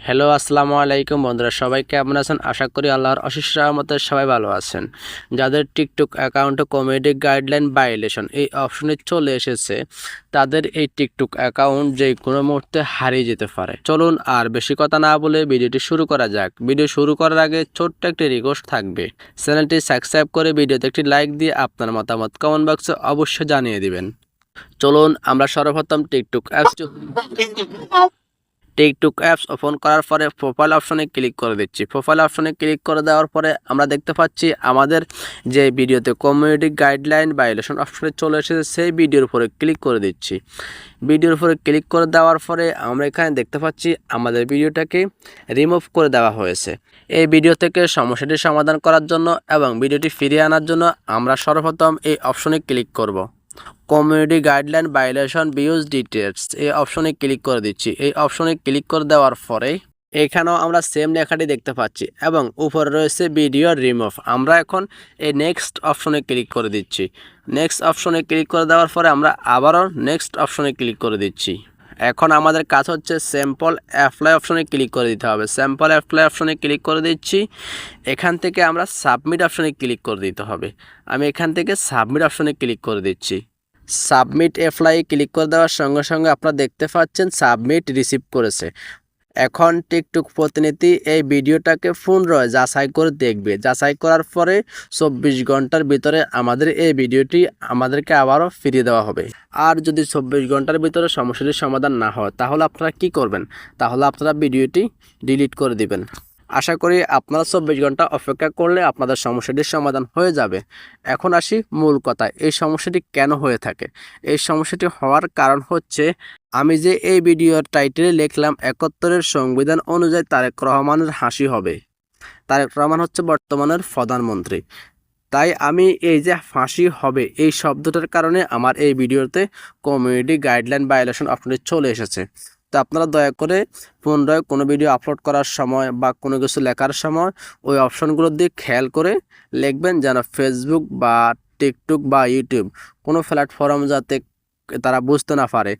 Hello আসসালামু আলাইকুম বন্ধুরা, সবাই কেমন আছেন? আশা করি আল্লাহর অশেষ রহমতে সবাই ভালো আছেন। যাদের টিকটক অ্যাকাউন্টে কমেডি গাইডলাইন ভায়োলেশন এই অপশনে চলে এসেছে, তাদের এই টিকটক অ্যাকাউন্ট যে কোনো মুহূর্তে হারিয়ে যেতে পারে। চলুন আর বেশি কথা না বলে ভিডিওটি শুরু করা যাক। ভিডিও শুরু করার আগে ছোট্ট একটি রিকোয়েস্ট থাকবে, চ্যানেলটি সাবস্ক্রাইব করে ভিডিওতে একটি লাইক দিয়ে আপনার মতামত কমেন্ট বক্সে অবশ্যই জানিয়ে দিবেন। চলুন আমরা সর্বপ্রথম টিকটক অ্যাপস ওপেন করার পরে প্রোফাইল অপশনে ক্লিক করে দিচ্ছি। প্রোফাইল অপশনে ক্লিক করে দেওয়ার পরে আমরা দেখতে পাচ্ছি আমাদের যে ভিডিওতে কমিউনিটি গাইডলাইন ভায়োলেশন অপশনে চলে এসেছে, সেই ভিডিওর উপরে ক্লিক করে দিচ্ছি। ভিডিওর উপরে ক্লিক করে দেওয়ার পরে আমরা এখানে দেখতে পাচ্ছি আমাদের ভিডিওটাকে রিমুভ করে দেওয়া হয়েছে। এই ভিডিও থেকে সমস্যাটির সমাধান করার জন্য এবং ভিডিওটি ফিরিয়ে আনার জন্য আমরা সর্বপ্রথম এই অপশনে ক্লিক করব। Community guideline violation views details এই অপশনে ক্লিক করে দিচ্ছি। এই অপশনে ক্লিক করে দেওয়ার পরে এখানেও আমরা সেম লেখাটি দেখতে পাচ্ছি এবং উপরে রয়েছে ভিডিও রিমুভ। আমরা এখন এই নেক্সট অপশনে ক্লিক করে দিচ্ছি। নেক্সট অপশনে ক্লিক করে দেওয়ার পরে আমরা আবারও নেক্সট অপশনে ক্লিক করে দিচ্ছি। এখন আমাদের কাজ হচ্ছে স্যাম্পল অ্যাপ্লাই অপশনে ক্লিক করে দিতে হবে। স্যাম্পল অ্যাপ্লাই অপশনে ক্লিক করে দিচ্ছি। এখান থেকে আমরা সাবমিট অপশনে ক্লিক করে দিতে হবে। আমি এখান থেকে সাবমিট অপশনে ক্লিক করে দিচ্ছি। সাবমিট অ্যাপ্লাই ক্লিক করে দেওয়ার সঙ্গে সঙ্গে আপনারা দেখতে পাচ্ছেন সাবমিট রিসিভ করেছে। এখন টিকটক প্রতিনিধি এই ভিডিওটাকে পুনরায় যাচাই করে দেখবে। যাচাই করার পরে 24 ঘন্টার ভিতরে আমাদের এই ভিডিওটি আমাদেরকে আবারও ফিরিয়ে দেওয়া হবে। আর যদি 24 ঘন্টার ভিতরে সমস্যাটির সমাধান না হয়, তাহলে আপনারা কি করবেন? তাহলে আপনারা ভিডিওটি ডিলিট করে দিবেন। আশা করি আপনারা 24 ঘন্টা অপেক্ষা করলে আপনাদের সমস্যাটির সমাধান হয়ে যাবে। এখন আসি মূল কথায়, এই সমস্যাটি কেন হয়ে থাকে? এই সমস্যাটি হওয়ার কারণ হচ্ছে, আমি যে এই ভিডিওর টাইটেলে লিখলাম 71-এর সংবিধান অনুযায়ী তারেক রহমানের হাসি হবে। তারেক রহমান হচ্ছে বর্তমানের প্রধানমন্ত্রী। তাই আমি এই যে ফাঁসি হবে এই শব্দটার কারণে আমার এই ভিডিওতে কমিউনিটি গাইডলাইন ভায়োলেশন অপশনে চলে এসেছে। তো আপনারা দয়া করে পুনরায় কোনো ভিডিও আপলোড করার সময় বা কোনো কিছু লেখার সময় ওই অপশনগুলো দিয়ে খেয়াল করে লিখবেন, যেন ফেসবুক বা টিকটক বা ইউটিউব কোনো প্ল্যাটফর্ম যাতে তারা বুঝতে না পারে।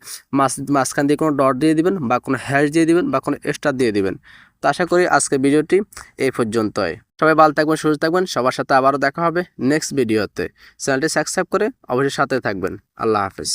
মাঝখান দিয়ে কোনো ডট দিয়ে দিবেন বা কোনো হ্যাশ দিয়ে দিবেন বা কোনো স্টার দিয়ে দিবেন। তো আশা করি আজকের ভিডিওটি এই পর্যন্তই। সবাই ভালো থাকবেন, সুস্থ থাকবেন। সবার সাথে আবারও দেখা হবে নেক্সট ভিডিওতে। চ্যানেলটি সাবস্ক্রাইব করে অবশ্যই সাথে থাকবেন। আল্লাহ হাফেজ।